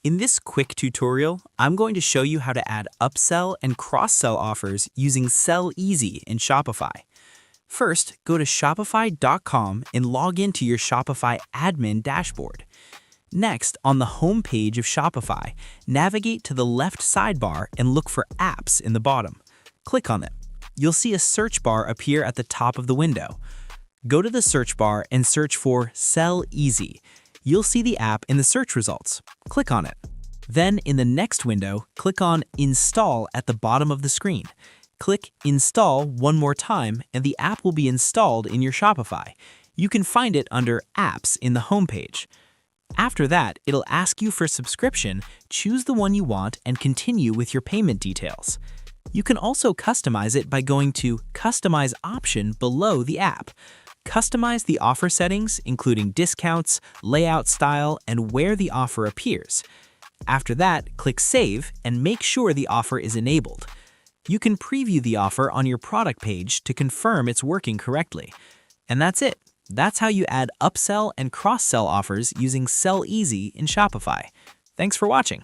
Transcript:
In this quick tutorial, I'm going to show you how to add upsell and cross-sell offers using Selleasy in Shopify. First, go to shopify.com and log into your Shopify admin dashboard. Next, on the home page of Shopify, navigate to the left sidebar and look for Apps in the bottom. Click on them. You'll see a search bar appear at the top of the window. Go to the search bar and search for Selleasy. You'll see the app in the search results. Click on it. Then, in the next window, click on Install at the bottom of the screen. Click Install one more time and the app will be installed in your Shopify. You can find it under Apps in the home page. After that, it'll ask you for subscription, choose the one you want, and continue with your payment details. You can also customize it by going to Customize option below the app. Customize the offer settings, including discounts, layout style, and where the offer appears. After that, click Save and make sure the offer is enabled. You can preview the offer on your product page to confirm it's working correctly. And that's it. That's how you add upsell and cross-sell offers using Selleasy in Shopify. Thanks for watching.